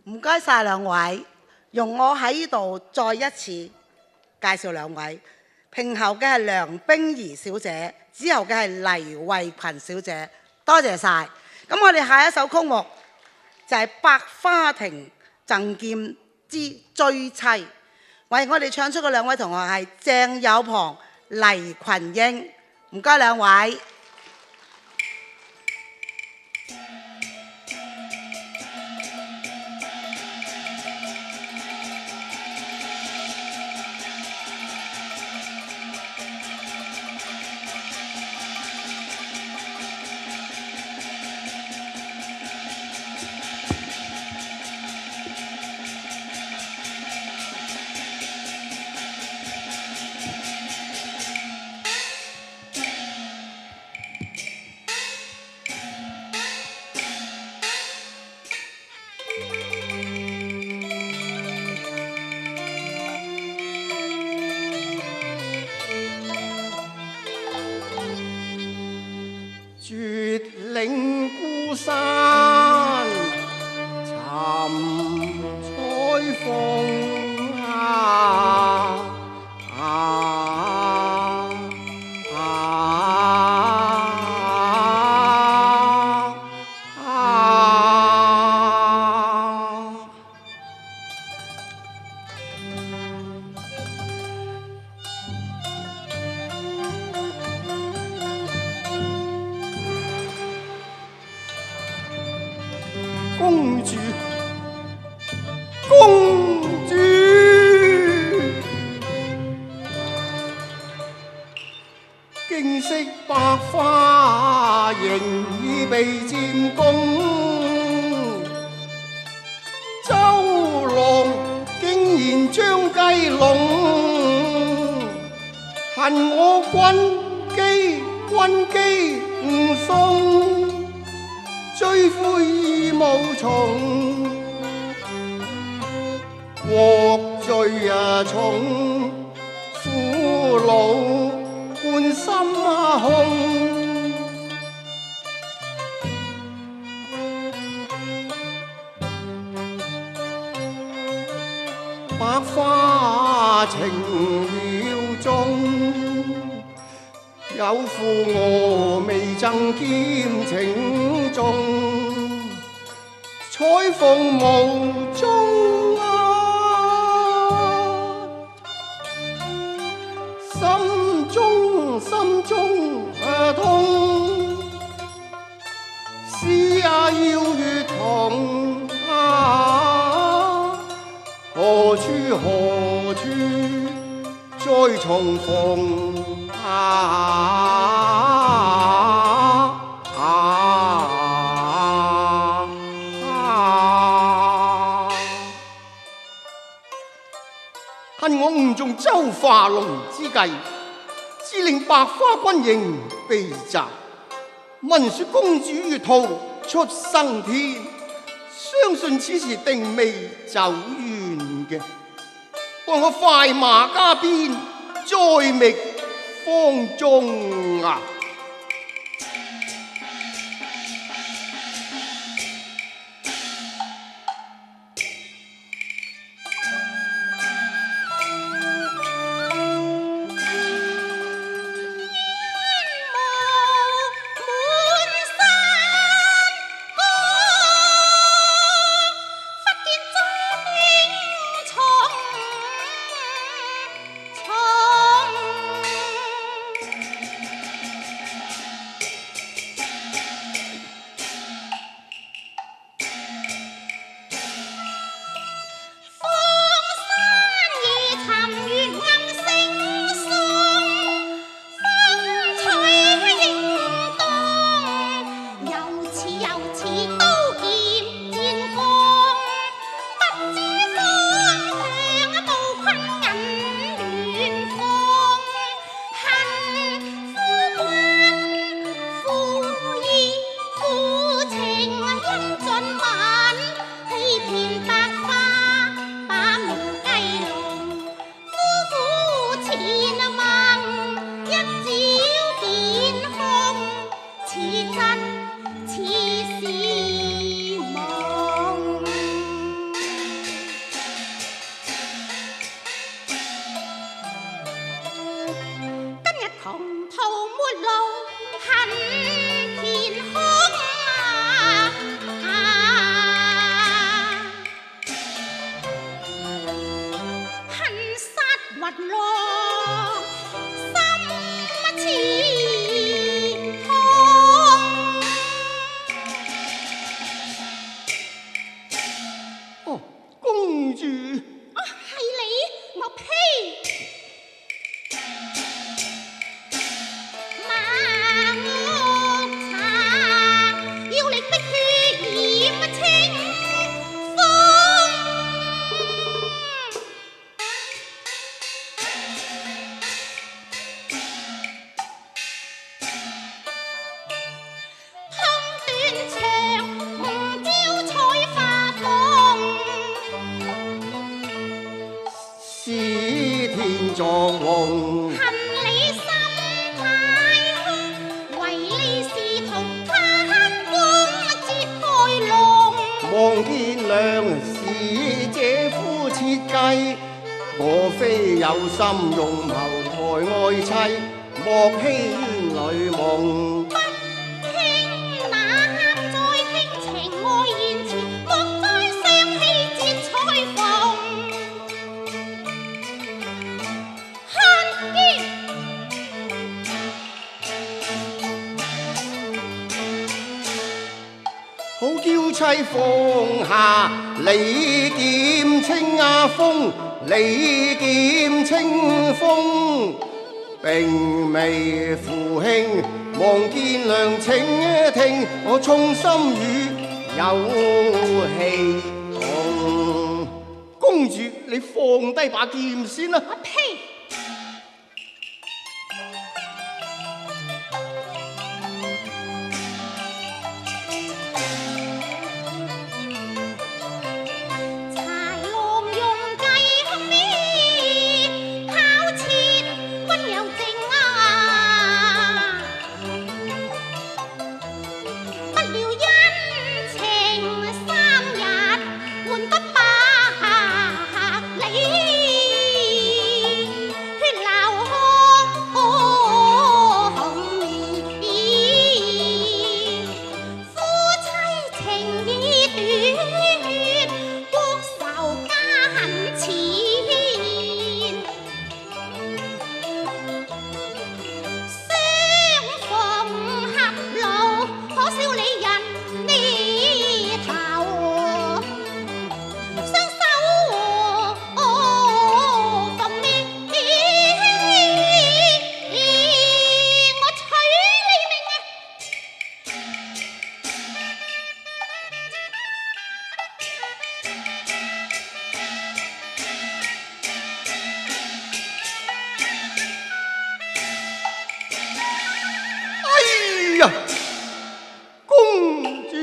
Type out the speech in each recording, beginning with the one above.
唔該晒兩位，容我喺呢度再一次介紹兩位。評後嘅係梁冰儀小姐，之後嘅係黎慧群小姐，多謝晒。咁我哋下一首曲目就係《百花亭贈劍之追妻》，為我哋唱出嘅兩位同學係鄭有龐、黎群英，唔該兩位。絕嶺孤山尋彩鳳公主，公主，驚色百花仍已被佔公，周郎竟然將雞籠，恨我軍機唔送。追悔已無從，獲罪重，苦惱貫心胸。百花情了蹤，有負我未贈劍情重，彩鳳無蹤心中痛，思要月同何處再重逢恨我誤中周化龍之計，致令百花軍營被襲。聞說公主月兔出生天，相信此事定未走遠嘅。待我快馬加鞭，再覓芳蹤啊！公主，係你，我呸！盲目茶，要力的血染清風。作夢，恨你心太空，唯利是圖，貪功折開龍。望見良是這夫設計，我非有心用謀害愛妻，莫欺冤侶夢。不傾那刻再傾情愛現前，莫再相欺折彩鳳。好嬌妻放下利劍清風，利劍清風，並未負卿，望見良請聽，我衷心與有氣同。公主，你放低把劍先啦！我呸！公主，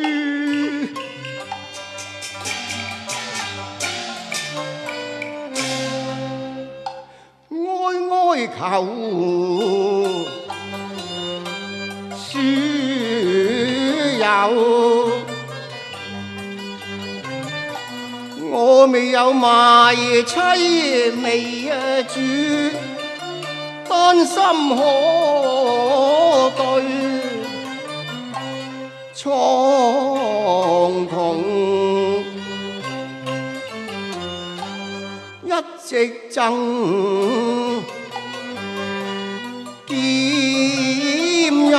哀哀求書有，我未有賣妻未主，丹心可對蒼穹，一直爭劍刃，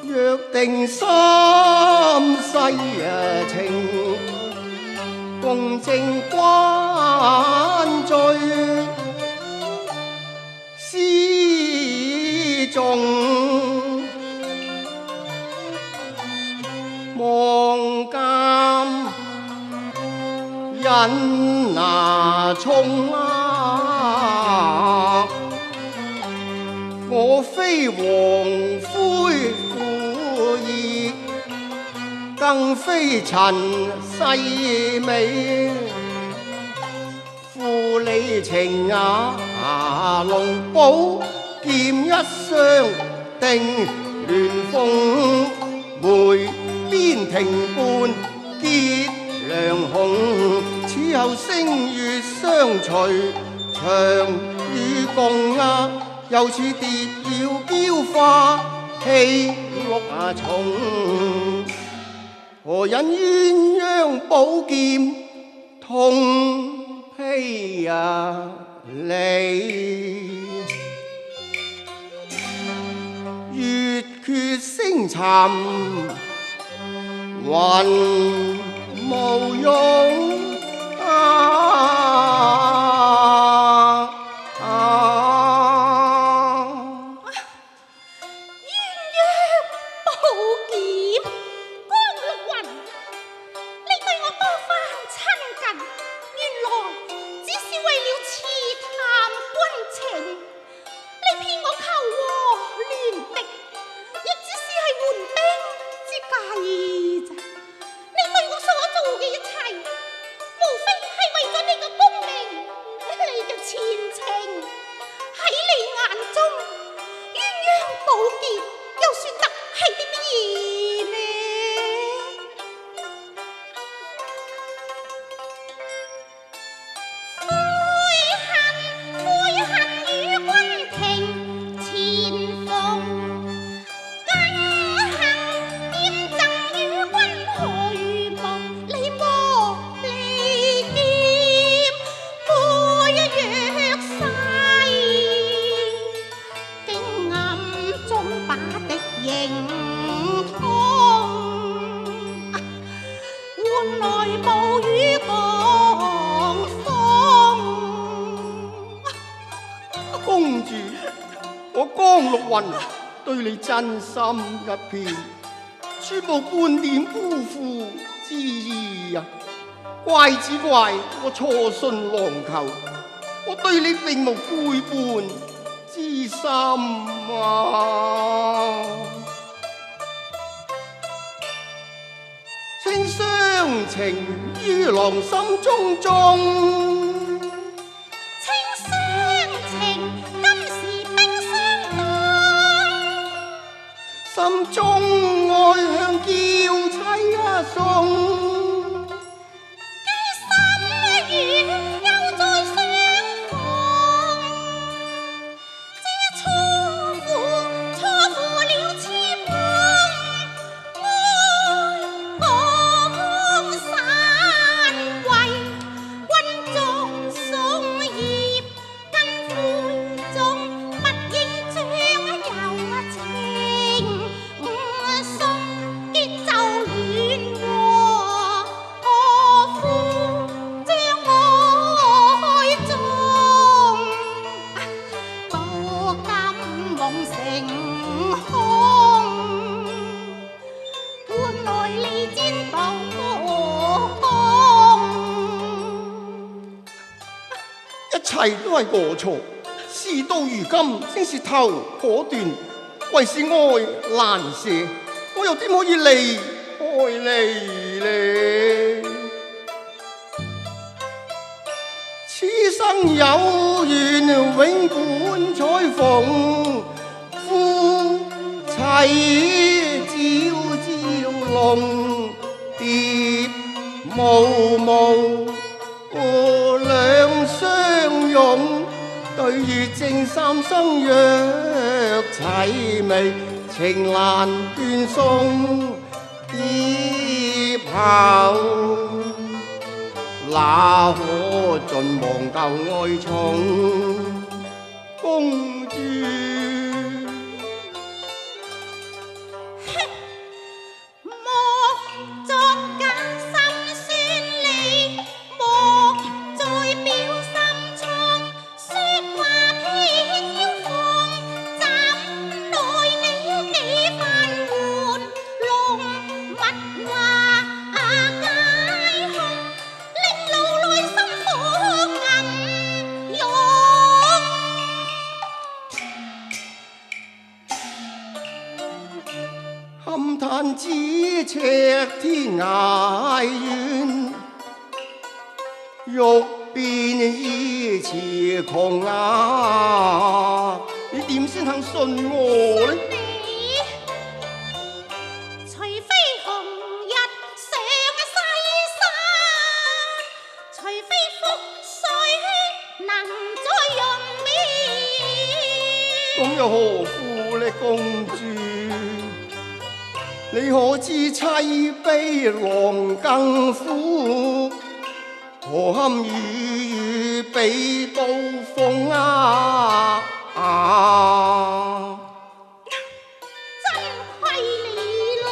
約定三世情，共證關序。望監忍拿衝我非王魁負義，更非陳世美，負你情龍寶劍一雙，定鸞鳳梅邊庭伴結良紅，此後星月相隨，長與共又似蝶要嬌花戲綠松，何忍鴛鴦寶劍痛披離？月缺星沉還無用公主，我江陸雲對你真心一片，絕無半點辜負之意啊！怪只怪我錯信郎求，我對你並無背叛之心啊！請相情於郎心中中。心中愛向嬌妻送，既心與又再相逢，這錯付了痴夢，愛江山為君種松葉，根灰中不應將有情。一切都係我錯，事到如今先是頭可斷，為是愛難捨，我又點可以離開你呢？此生有緣永伴彩逢，夫妻朝朝龍蝶無無。兩相擁，對月正三生若凄美，情難斷送葉後，哪可盡忘舊愛寵？公主。勘嘆咫尺天涯遠，欲辨依詞窮啊！你點先肯信我呢？除非紅日上西山，除非覆水能再潤面。咁又何苦呢，公主？你可知妻悲郎更苦，何堪與比刀鋒啊！真虧你咯！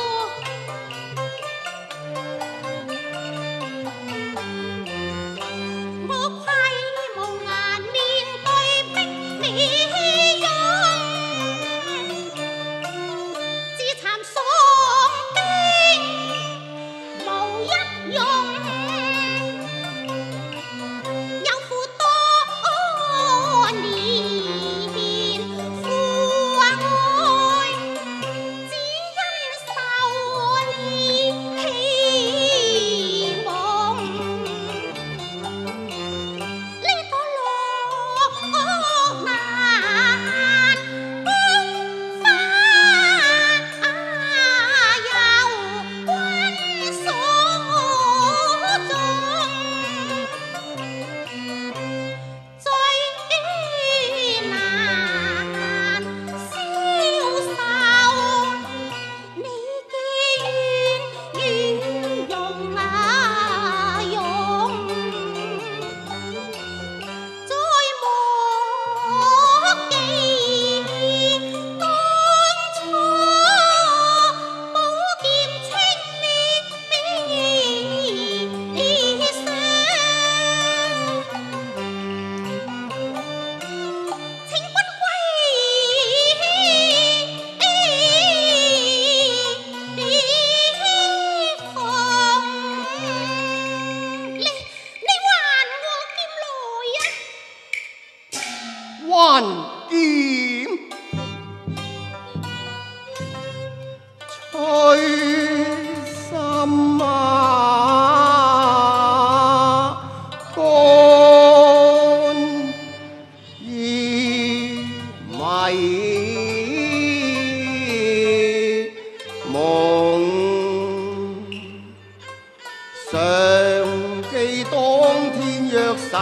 約誓，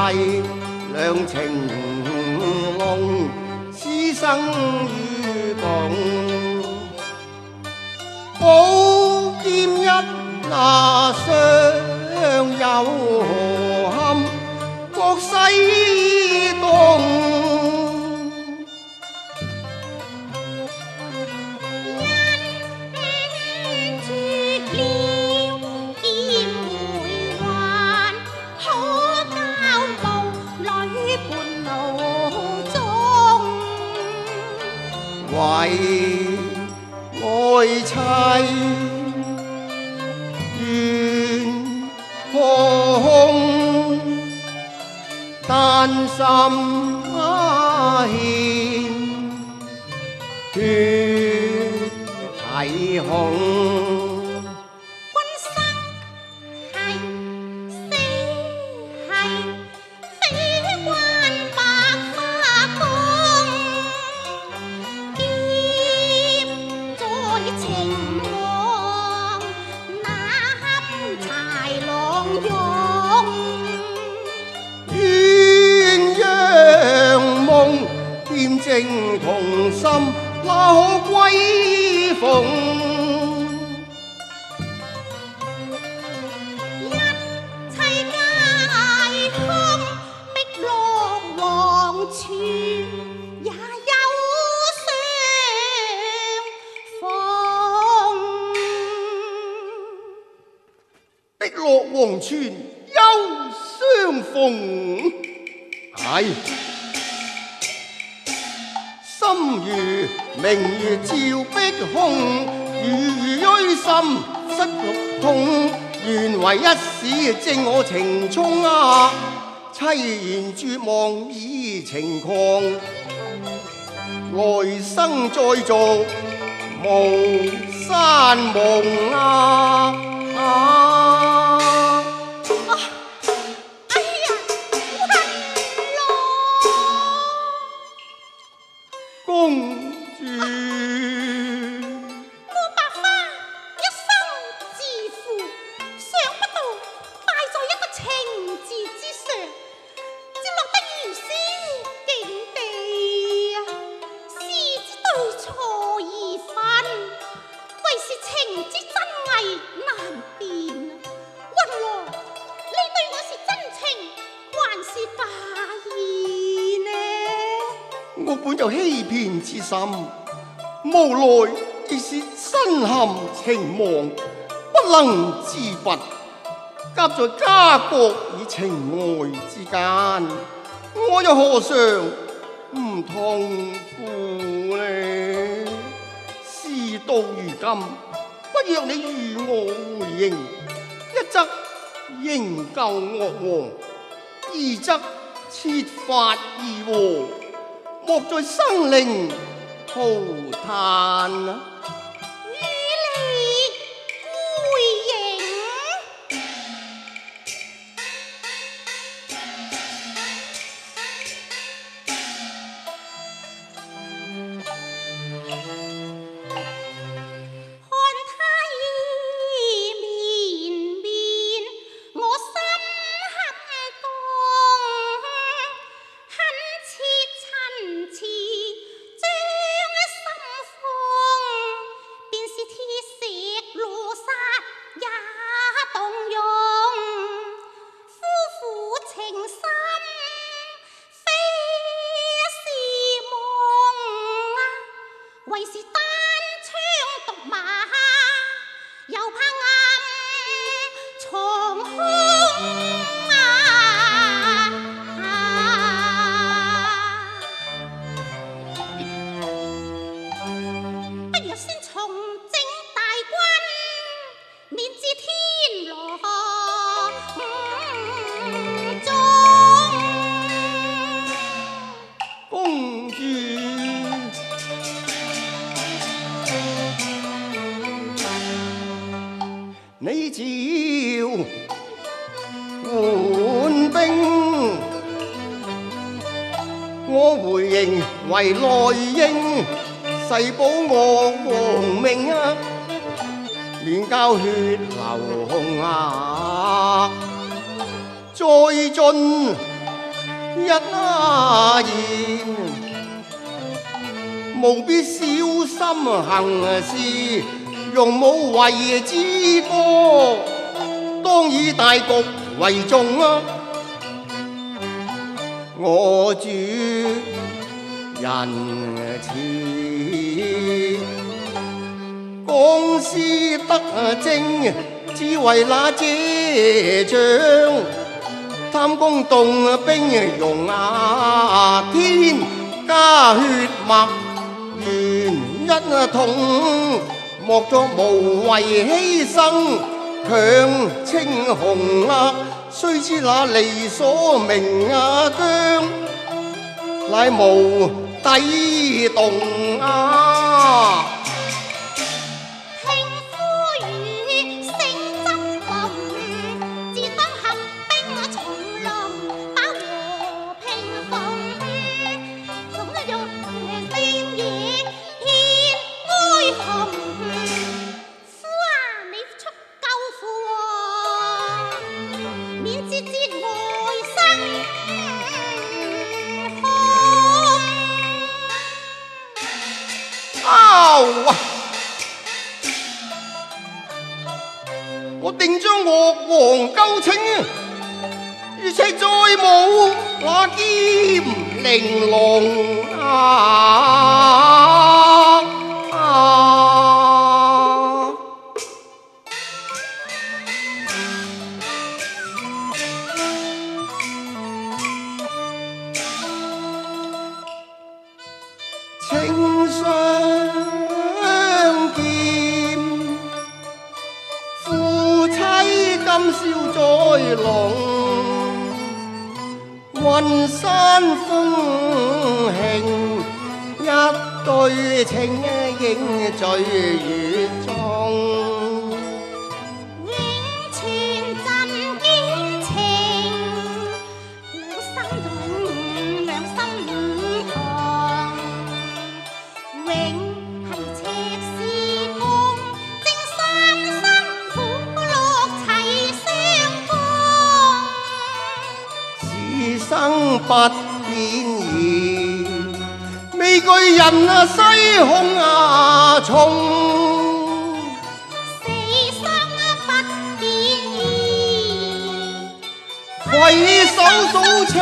兩情濃，此生與共。寶劍一拿上有何憾？國西東。為愛妻願破空，丹心獻血體紅。正同心，哪可歸逢？一切皆空，碧落黃泉也有相逢。碧落黃泉有相逢，唉。心如明月照碧空，如淤心失六痛。願為一時正我情衷啊！凄然絕望已情狂，來生再做無山夢啊！公主，我白花一生自負，想不到敗在一個情字之上，只落得如斯境地啊！是之對錯已分，為是情之真偽難辨啊！雲羅，你對我是真情還是假意呢？我本有欺騙之心，無奈亦是身陷情網，不能自拔，夾在家國與情愛之間，我又何嘗唔痛苦呢？事到如今，不若你與我回應，一則營救惡王，二則設法議和。莫在生靈塗炭啊！與你回應。看他意綿綿，我心撼動，懇切親切將心封，便是鐵石羅剎也動容。夫婦情深，非是夢啊，為是單槍獨馬，又怕暗藏兇啊！不若先重整大軍，免至天羅中。公主，你只要援兵，我回營為內應，誓保我王命啊，免交血流紅啊！再盡一言，務必小心行事，容無為之過，當以大局為重啊！我主仁慈，公私得正，只為那借將。貪功動兵容天加血脈原一統，莫作無謂犧牲強稱雄啊！須知那理所明疆，乃無抵動啊！我定將岳王救清，而且再冇那劍玲瓏情相見，夫妻今宵在籠，雲山風興，一對情影醉月中。生不變異，未懼人西控重。死生不變異，攜手數情